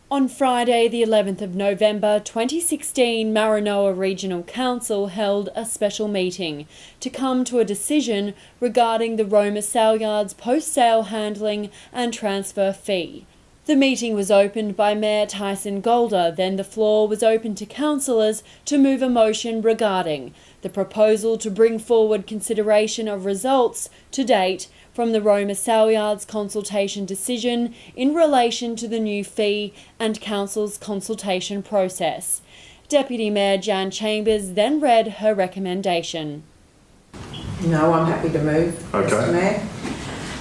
On Friday, the 11th of November 2016, Maranoa Regional Council held a special meeting to come to a decision regarding the Roma Saleyards post-sale handling and transfer fee. The meeting was opened by Mayor Tyson Golder, then the floor was open to councillors to move a motion regarding the proposal to bring forward consideration of results to date from the Roma Saleyards consultation decision in relation to the new fee and Council's consultation process. Deputy Mayor Jan Chambers then read her recommendation. No, I'm happy to move, okay. Mr Mayor.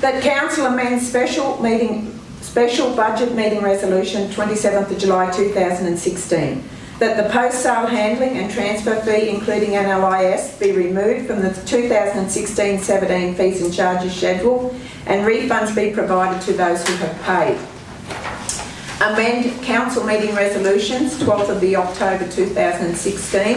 That Council amends special budget meeting resolution 27th of July 2016. That the post-sale handling and transfer fee, including NLIS, be removed from the 2016-17 fees and charges schedule and refunds be provided to those who have paid. Amend Council meeting resolutions 12th of the October 2016.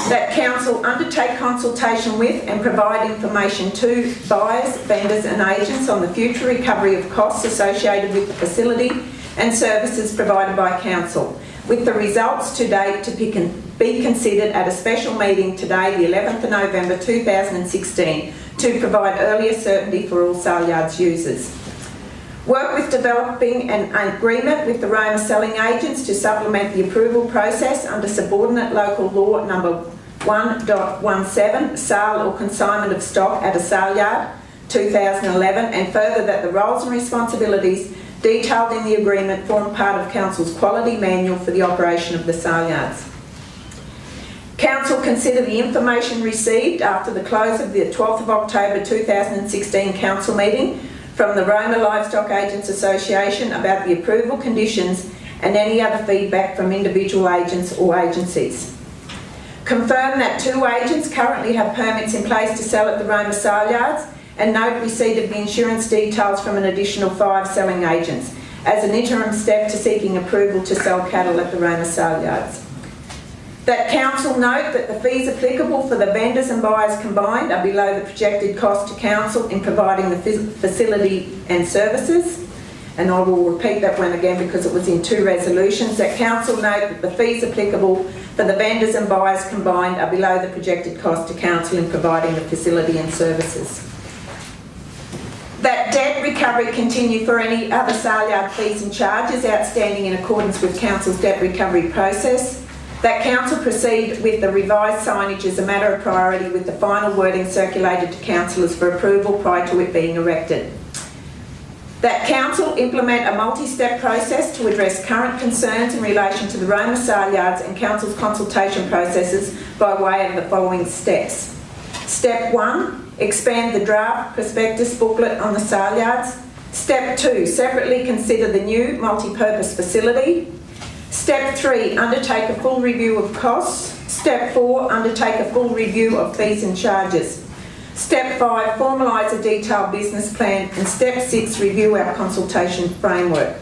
That Council undertake consultation with and provide information to buyers, vendors and agents on the future recovery of costs associated with the facility and services provided by Council, with the results to date to be considered at a special meeting today, the 11th of November 2016, to provide earlier certainty for all Saleyards users. Work with developing an agreement with the Roma selling agents to supplement the approval process under subordinate local law number 1.17, sale or consignment of stock at a saleyard, 2011, and further that the roles and responsibilities detailed in the agreement form part of Council's quality manual for the operation of the saleyards. Council consider the information received after the close of the 12th of October 2016 Council meeting from the Roma Livestock Agents Association about the approval conditions and any other feedback from individual agents or agencies. Confirm that 2 agents currently have permits in place to sell at the Roma Saleyards and note receipt of the insurance details from an additional 5 selling agents as an interim step to seeking approval to sell cattle at the Roma Saleyards. That Council note that the fees applicable for the vendors and buyers combined are below the projected cost to Council in providing the facility and services. And I will repeat that one again because it was in 2 resolutions. That Council note that the fees applicable for the vendors and buyers combined are below the projected cost to Council in providing the facility and services. That debt recovery continue for any other saleyard fees and charges outstanding in accordance with Council's debt recovery process. That Council proceed with the revised signage as a matter of priority with the final wording circulated to councillors for approval prior to it being erected. That Council implement a multi-step process to address current concerns in relation to the Roma Saleyards and Council's consultation processes by way of the following steps. Step 1, expand the draft prospectus booklet on the Saleyards. Step 2, separately consider the new multi-purpose facility. Step 3, undertake a full review of costs. Step 4, undertake a full review of fees and charges. Step 5, formalise a detailed business plan. And Step 6, review our consultation framework.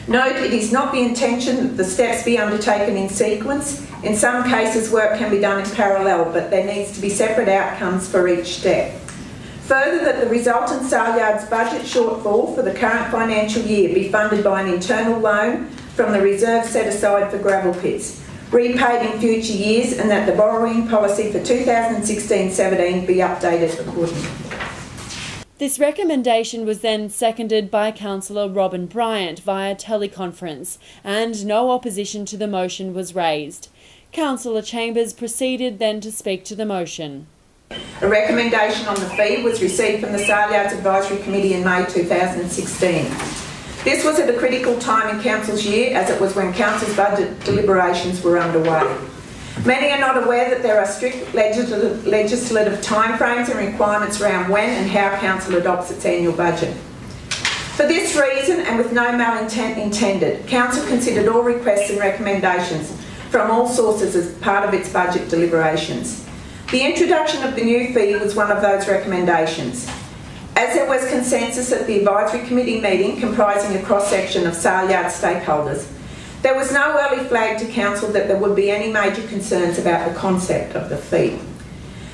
Note, it is not the intention that the steps be undertaken in sequence. In some cases, work can be done in parallel, but there needs to be separate outcomes for each step. Further, that the resultant Saleyards budget shortfall for the current financial year be funded by an internal loan from the reserve set aside for gravel pits, repaid in future years, and that the borrowing policy for 2016-17 be updated accordingly. This recommendation was then seconded by Councillor Robin Bryant via teleconference, and no opposition to the motion was raised. Councillor Chambers proceeded then to speak to the motion. A recommendation on the fee was received from the Saleyards Advisory Committee in May 2016. This was at a critical time in Council's year, as it was when Council's budget deliberations were underway. Many are not aware that there are strict legislative timeframes and requirements around when and how Council adopts its annual budget. For this reason, and with no malintent intended, Council considered all requests and recommendations from all sources as part of its budget deliberations. The introduction of the new fee was one of those recommendations. As there was consensus at the Advisory Committee meeting comprising a cross-section of Saleyard stakeholders, there was no early flag to Council that there would be any major concerns about the concept of the fee.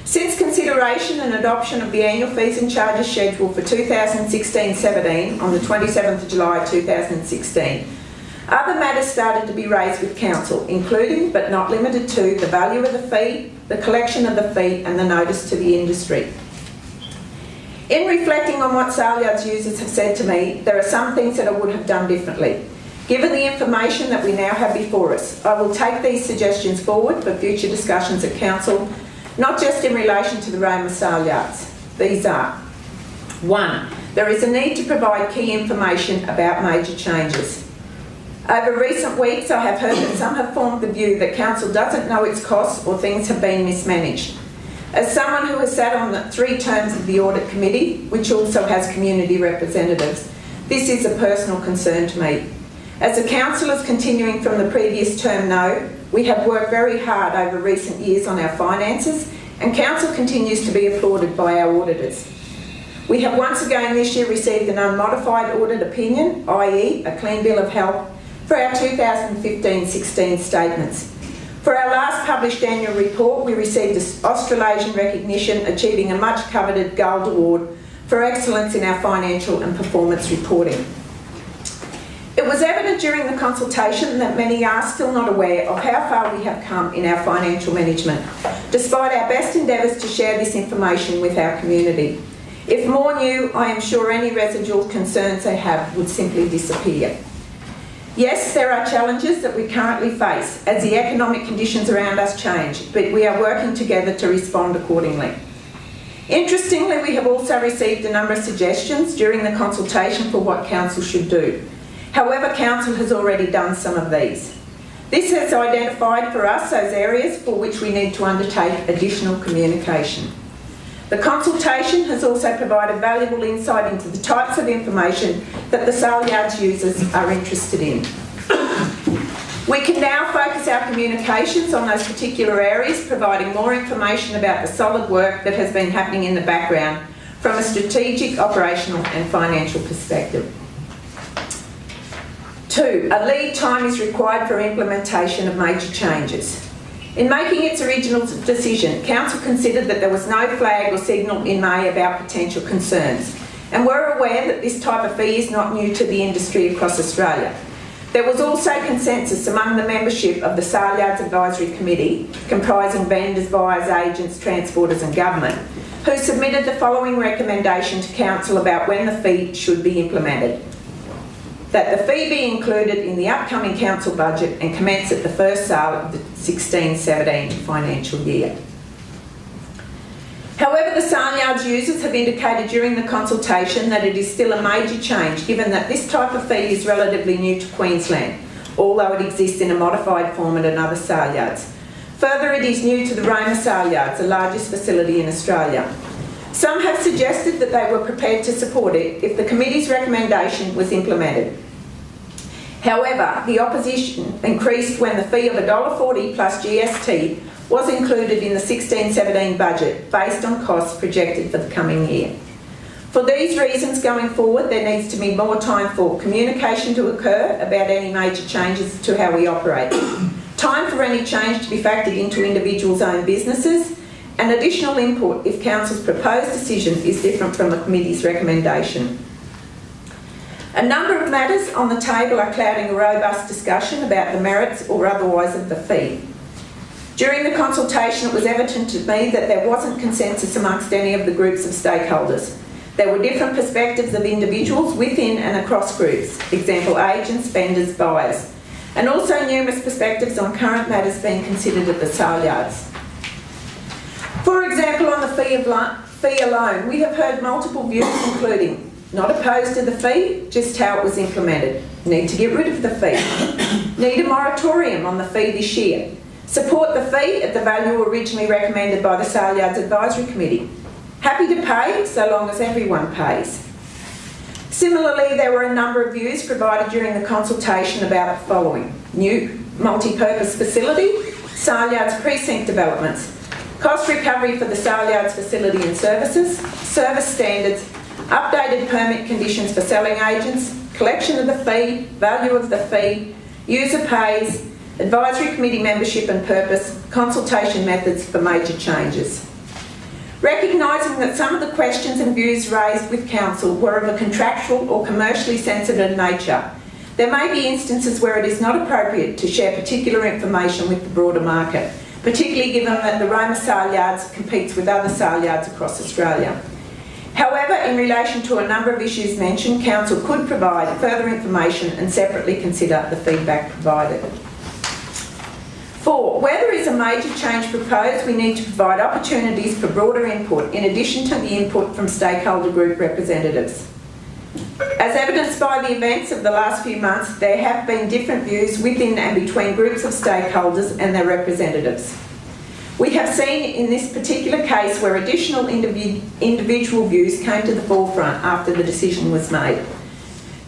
Since consideration and adoption of the annual fees and charges schedule for 2016-17 on the 27th of July 2016, other matters started to be raised with Council, including but not limited to the value of the fee, the collection of the fee and the notice to the industry. In reflecting on what sale yards users have said to me, there are some things that I would have done differently. Given the information that we now have before us, I will take these suggestions forward for future discussions at Council, not just in relation to the Roma sale yards. These are: 1. There is a need to provide key information about major changes. Over recent weeks, I have heard that some have formed the view that Council doesn't know its costs or things have been mismanaged. As someone who has sat on the 3 terms of the Audit Committee, which also has community representatives, this is a personal concern to me. As the councillors continuing from the previous term know, we have worked very hard over recent years on our finances, and Council continues to be applauded by our auditors. We have once again this year received an unmodified audit opinion, i.e. a clean bill of health, for our 2015-16 statements. For our last published annual report, we received Australasian recognition, achieving a much coveted Gold Award for excellence in our financial and performance reporting. It was evident during the consultation that many are still not aware of how far we have come in our financial management, despite our best endeavours to share this information with our community. If more knew, I am sure any residual concerns they have would simply disappear. Yes, there are challenges that we currently face as the economic conditions around us change, but we are working together to respond accordingly. Interestingly, we have also received a number of suggestions during the consultation for what Council should do. However, Council has already done some of these. This has identified for us those areas for which we need to undertake additional communication. The consultation has also provided valuable insight into the types of information that the sale yards users are interested in. We can now focus our communications on those particular areas, providing more information about the solid work that has been happening in the background from a strategic, operational and financial perspective. 2. A lead time is required for implementation of major changes. In making its original decision, Council considered that there was no flag or signal in May about potential concerns, and were aware that this type of fee is not new to the industry across Australia. There was also consensus among the membership of the Sale Yards Advisory Committee, comprising vendors, buyers, agents, transporters and government, who submitted the following recommendation to Council about when the fee should be implemented. That the fee be included in the upcoming Council budget and commence at the first sale of the 16-17 financial year. However, the sale yards users have indicated during the consultation that it is still a major change, given that this type of fee is relatively new to Queensland, although it exists in a modified form at another sale yards. Further, it is new to the Roma sale yards, the largest facility in Australia. Some have suggested that they were prepared to support it if the committee's recommendation was implemented. However, the opposition increased when the fee of $1.40 plus GST was included in the 16-17 budget based on costs projected for the coming year. For these reasons, going forward, there needs to be more time for communication to occur about any major changes to how we operate, time for any change to be factored into individuals' own businesses, and additional input if Council's proposed decision is different from the committee's recommendation. A number of matters on the table are clouding a robust discussion about the merits or otherwise of the fee. During the consultation, it was evident to me that there wasn't consensus amongst any of the groups of stakeholders. There were different perspectives of individuals within and across groups, example agents, vendors, buyers, and also numerous perspectives on current matters being considered at the sale yards. For example, on the fee alone, we have heard multiple views including not opposed to the fee, just how it was implemented, need to get rid of the fee, need a moratorium on the fee this year, support the fee at the value originally recommended by the Sale Yards Advisory Committee, happy to pay so long as everyone pays. Similarly, there were a number of views provided during the consultation about the following: new multi-purpose facility, Sale Yards precinct developments, cost recovery for the Sale Yards facility and services, service standards, updated permit conditions for selling agents, collection of the fee, value of the fee, user pays, advisory committee membership and purpose, consultation methods for major changes. Recognising that some of the questions and views raised with Council were of a contractual or commercially sensitive nature, there may be instances where it is not appropriate to share particular information with the broader market, particularly given that the Roma sale yards competes with other sale yards across Australia. However, in relation to a number of issues mentioned, Council could provide further information and separately consider the feedback provided. 4. Where there is a major change proposed, we need to provide opportunities for broader input in addition to the input from stakeholder group representatives. As evidenced by the events of the last few months, there have been different views within and between groups of stakeholders and their representatives. We have seen in this particular case where additional individual views came to the forefront after the decision was made.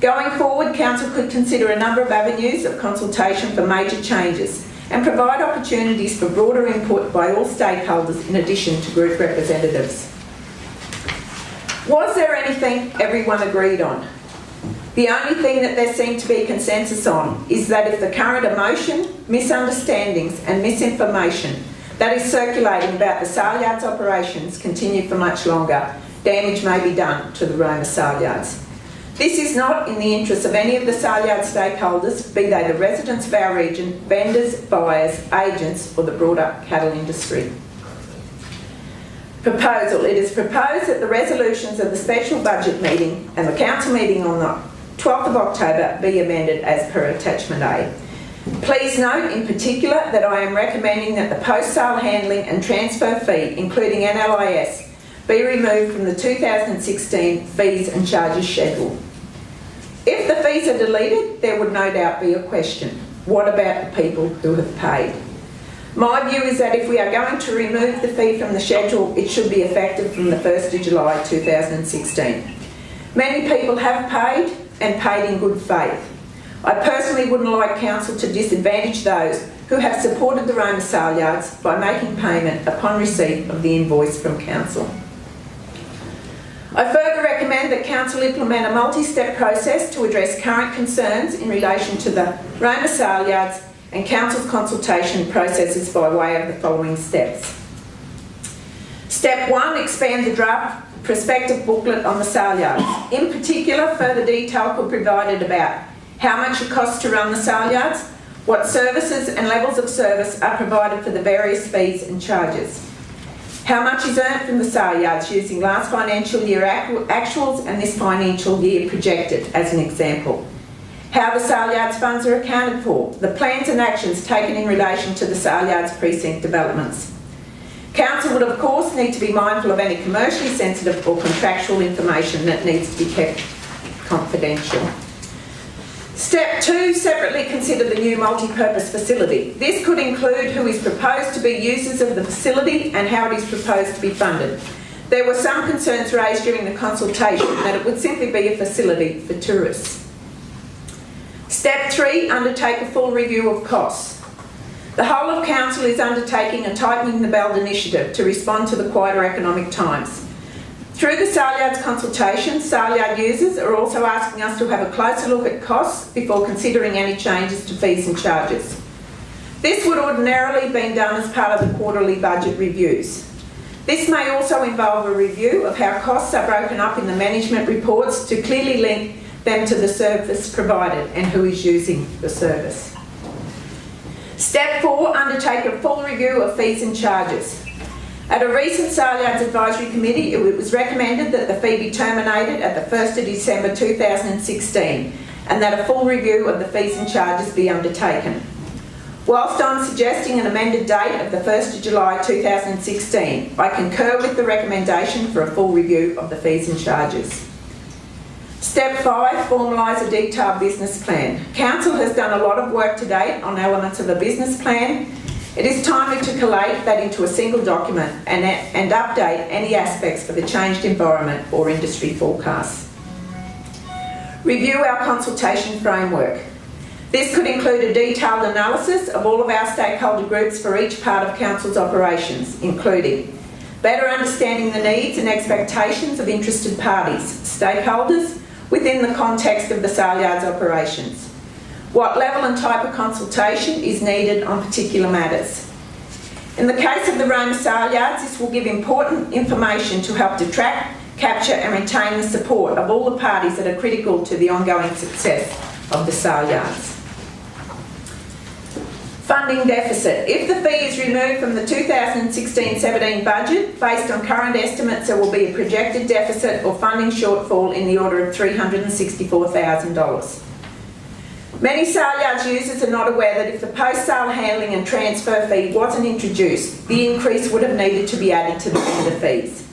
Going forward, Council could consider a number of avenues of consultation for major changes and provide opportunities for broader input by all stakeholders in addition to group representatives. Was there anything everyone agreed on? The only thing that there seemed to be consensus on is that if the current emotion, misunderstandings and misinformation that is circulating about the sale yards operations continue for much longer, damage may be done to the Roma sale yards. This is not in the interest of any of the sale yard stakeholders, be they the residents of our region, vendors, buyers, agents or the broader cattle industry. Proposal. It is proposed that the resolutions of the special budget meeting and the council meeting on the 12th of October be amended as per attachment A. Please note in particular that I am recommending that the post-sale handling and transfer fee, including NLIS, be removed from the 2016 fees and charges schedule. If the fees are deleted, there would no doubt be a question. What about the people who have paid? My view is that if we are going to remove the fee from the schedule, it should be effective from the 1st of July 2016. Many people have paid and paid in good faith. I personally wouldn't like Council to disadvantage those who have supported the Roma sale yards by making payment upon receipt of the invoice from Council. I further recommend that Council implement a multi-step process to address current concerns in relation to the Roma sale yards and Council's consultation processes by way of the following steps. Step 1, expand the draft prospective booklet on the sale yards. In particular, further detail could be provided about how much it costs to run the sale yards, what services and levels of service are provided for the various fees and charges, how much is earned from the sale yards using last financial year actuals and this financial year projected as an example, how the sale yards funds are accounted for, the plans and actions taken in relation to the sale yards precinct developments. Council would of course need to be mindful of any commercially sensitive or contractual information that needs to be kept confidential. Step 2, separately consider the new multi-purpose facility. This could include who is proposed to be users of the facility and how it is proposed to be funded. There were some concerns raised during the consultation that it would simply be a facility for tourists. Step 3, undertake a full review of costs. The whole of Council is undertaking a tightening the belt initiative to respond to the quieter economic times. Through the sale yards consultation, sale yard users are also asking us to have a closer look at costs before considering any changes to fees and charges. This would ordinarily have been done as part of the quarterly budget reviews. This may also involve a review of how costs are broken up in the management reports to clearly link them to the service provided and who is using the service. Step 4, undertake a full review of fees and charges. At a recent Sale Yards Advisory Committee, it was recommended that the fee be terminated at the 1st of December 2016 and that a full review of the fees and charges be undertaken. Whilst I'm suggesting an amended date of the 1st of July 2016, I concur with the recommendation for a full review of the fees and charges. Step 5, formalise a detailed business plan. Council has done a lot of work to date on elements of a business plan. It is timely to collate that into a single document and update any aspects for the changed environment or industry forecasts. Review our consultation framework. This could include a detailed analysis of all of our stakeholder groups for each part of Council's operations, including better understanding the needs and expectations of interested parties, stakeholders, within the context of the sale yards operations. What level and type of consultation is needed on particular matters. In the case of the Roma sale yards, this will give important information to help to track, capture and retain the support of all the parties that are critical to the ongoing success of the sale yards. Funding deficit. If the fee is removed from the 2016-17 budget, based on current estimates, there will be a projected deficit or funding shortfall in the order of $364,000. Many sale yards users are not aware that if the post-sale handling and transfer fee wasn't introduced, the increase would have needed to be added to the vendor fees.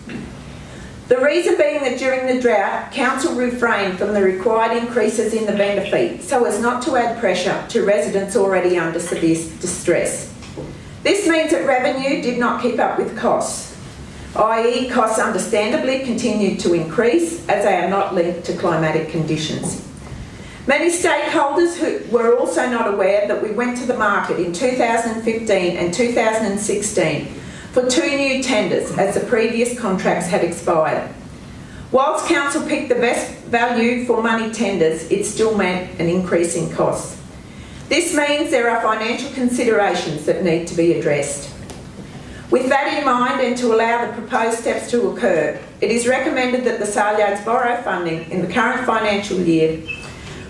The reason being that during the drought, Council refrained from the required increases in the vendor fee so as not to add pressure to residents already under severe distress. This means that revenue did not keep up with costs, i.e. costs understandably continued to increase as they are not linked to climatic conditions. Many stakeholders who were also not aware that we went to the market in 2015 and 2016 for 2 new tenders as the previous contracts had expired. Whilst Council picked the best value for money tenders, it still meant an increase in costs. This means there are financial considerations that need to be addressed. With that in mind, and to allow the proposed steps to occur, it is recommended that the sale yards borrow funding in the current financial year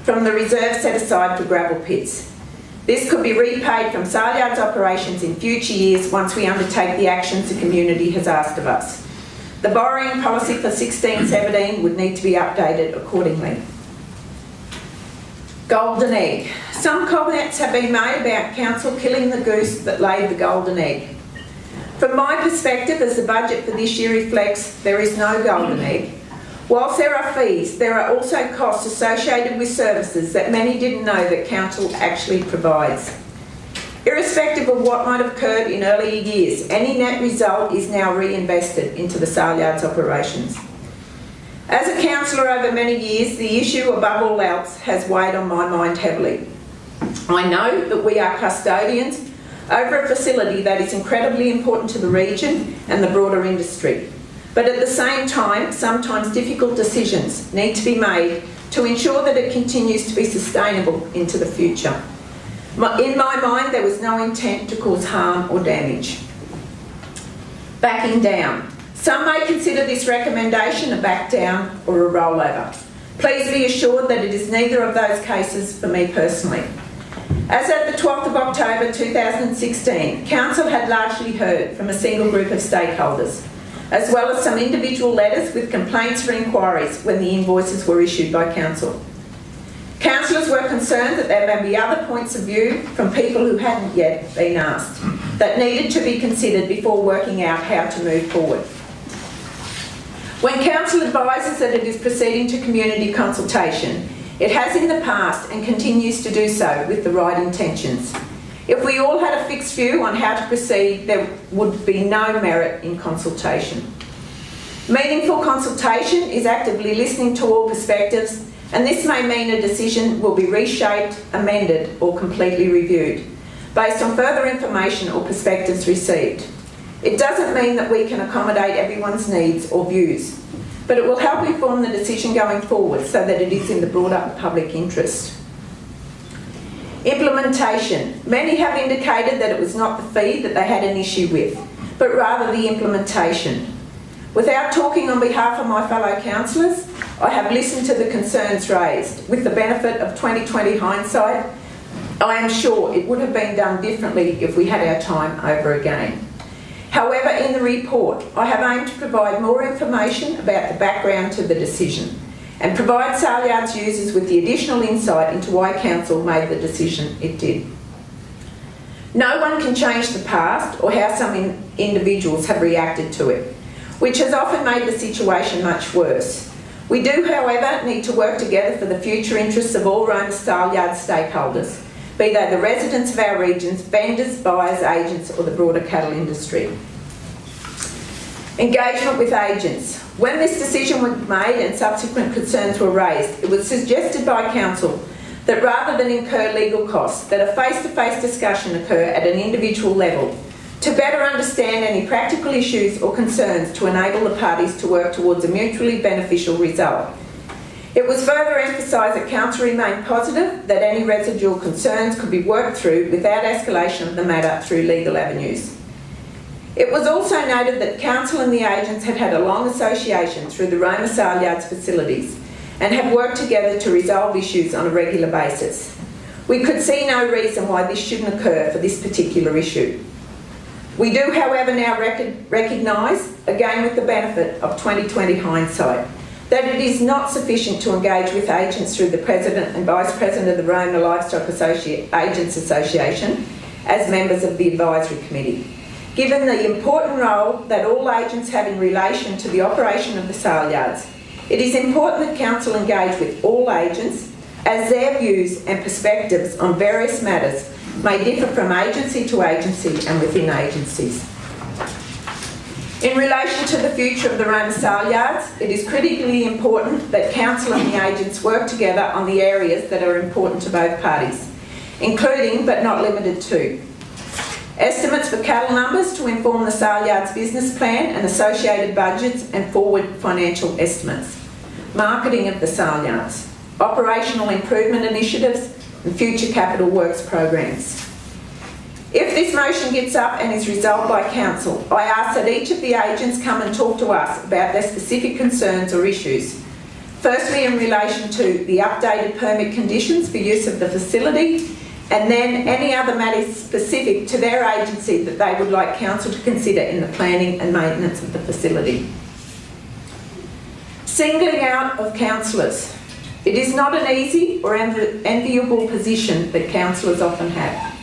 from the reserve set aside for gravel pits. This could be repaid from sale yards operations in future years once we undertake the actions the community has asked of us. The borrowing policy for 16-17 would need to be updated accordingly. Golden egg. Some comments have been made about Council killing the goose that laid the golden egg. From my perspective, as the budget for this year reflects, there is no golden egg. Whilst there are fees, there are also costs associated with services that many didn't know that Council actually provides. Irrespective of what might have occurred in earlier years, any net result is now reinvested into the sale yards operations. As a councillor over many years, the issue above all else has weighed on my mind heavily. I know that we are custodians over a facility that is incredibly important to the region and the broader industry. But at the same time, sometimes difficult decisions need to be made to ensure that it continues to be sustainable into the future. In my mind, there was no intent to cause harm or damage. Backing down. Some may consider this recommendation a back down or a rollover. Please be assured that it is neither of those cases for me personally. As at the 12th of October 2016, Council had largely heard from a single group of stakeholders, as well as some individual letters with complaints for inquiries when the invoices were issued by Council. Councillors were concerned that there may be other points of view from people who hadn't yet been asked that needed to be considered before working out how to move forward. When Council advises that it is proceeding to community consultation, it has in the past and continues to do so with the right intentions. If we all had a fixed view on how to proceed, there would be no merit in consultation. Meaningful consultation is actively listening to all perspectives, and this may mean a decision will be reshaped, amended or completely reviewed based on further information or perspectives received. It doesn't mean that we can accommodate everyone's needs or views, but it will help inform the decision going forward so that it is in the broader public interest. Implementation. Many have indicated that it was not the fee that they had an issue with, but rather the implementation. Without talking on behalf of my fellow councillors, I have listened to the concerns raised. With the benefit of 20/20 hindsight, I am sure it would have been done differently if we had our time over again. However, in the report, I have aimed to provide more information about the background to the decision and provide sale yards users with the additional insight into why Council made the decision it did. No one can change the past or how some individuals have reacted to it, which has often made the situation much worse. We do, however, need to work together for the future interests of all Roma sale yard stakeholders, be they the residents of our regions, vendors, buyers, agents or the broader cattle industry. Engagement with agents. When this decision was made and subsequent concerns were raised, it was suggested by Council that rather than incur legal costs, that a face-to-face discussion occur at an individual level to better understand any practical issues or concerns to enable the parties to work towards a mutually beneficial result. It was further emphasised that Council remained positive that any residual concerns could be worked through without escalation of the matter through legal avenues. It was also noted that Council and the agents had had a long association through the Roma Saleyards facilities and have worked together to resolve issues on a regular basis. We could see no reason why this shouldn't occur for this particular issue. We do, however, now recognise, again with the benefit of 2020 hindsight, that it is not sufficient to engage with agents through the President and Vice President of the Roma Livestock Agents Association as members of the Advisory Committee, given the important role that all agents have in relation to the operation of the sale yards. It is important that Council engage with all agents as their views and perspectives on various matters may differ from agency to agency and within agencies. In relation to the future of the Roma sale yards, it is critically important that Council and the agents work together on the areas that are important to both parties, including but not limited to estimates for cattle numbers to inform the sale yards business plan and associated budgets and forward financial estimates, marketing of the sale yards, operational improvement initiatives and future capital works programs. If this motion gets up and is resolved by Council, I ask that each of the agents come and talk to us about their specific concerns or issues. Firstly, in relation to the updated permit conditions for use of the facility, and then any other matters specific to their agency that they would like Council to consider in the planning and maintenance of the facility. Singling out of councillors. It is not an easy or enviable position that councillors often have,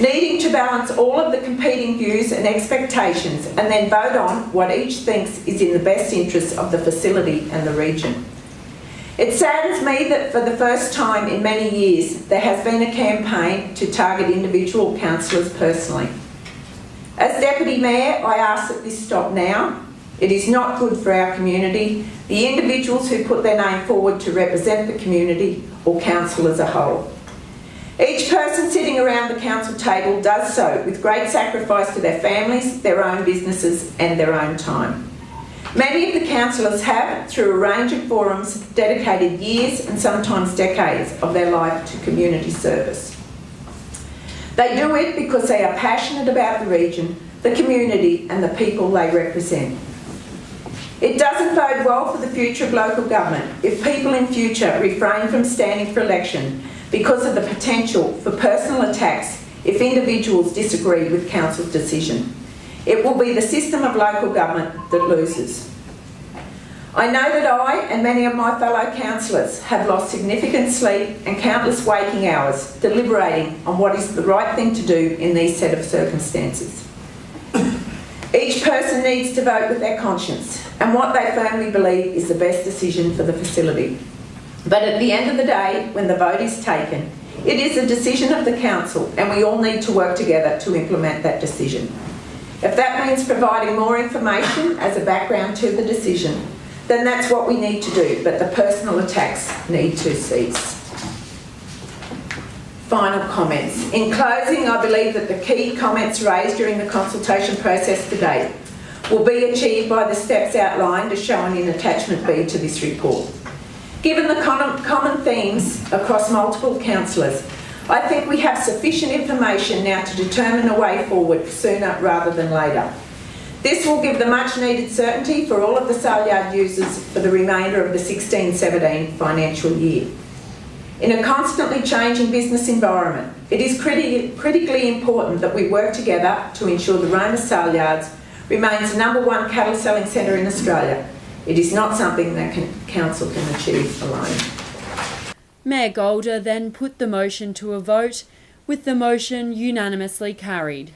needing to balance all of the competing views and expectations and then vote on what each thinks is in the best interests of the facility and the region. It saddens me that for the first time in many years there has been a campaign to target individual councillors personally. As Deputy Mayor, I ask that this stop now. It is not good for our community, the individuals who put their name forward to represent the community or council as a whole. Each person sitting around the council table does so with great sacrifice to their families, their own businesses and their own time. Many of the councillors have, through a range of forums, dedicated years and sometimes decades of their life to community service. They do it because they are passionate about the region, the community and the people they represent. It doesn't bode well for the future of local government if people in future refrain from standing for election because of the potential for personal attacks if individuals disagree with Council's decision. It will be the system of local government that loses. I know that I and many of my fellow councillors have lost significant sleep and countless waking hours deliberating on what is the right thing to do in these set of circumstances. Each person needs to vote with their conscience and what they firmly believe is the best decision for the facility. But at the end of the day, when the vote is taken, it is a decision of the council and we all need to work together to implement that decision. If that means providing more information as a background to the decision, then that's what we need to do, but the personal attacks need to cease. Final comments. In closing, I believe that the key comments raised during the consultation process to date will be achieved by the steps outlined as shown in attachment B to this report. Given the common themes across multiple councillors, I think we have sufficient information now to determine a way forward sooner rather than later. This will give the much needed certainty for all of the sale yard users for the remainder of the 16-17 financial year. In a constantly changing business environment, it is critically important that we work together to ensure the Roma sale yards remains the #1 cattle selling centre in Australia. It is not something that Council can achieve alone. Mayor Golder then put the motion to a vote, with the motion unanimously carried.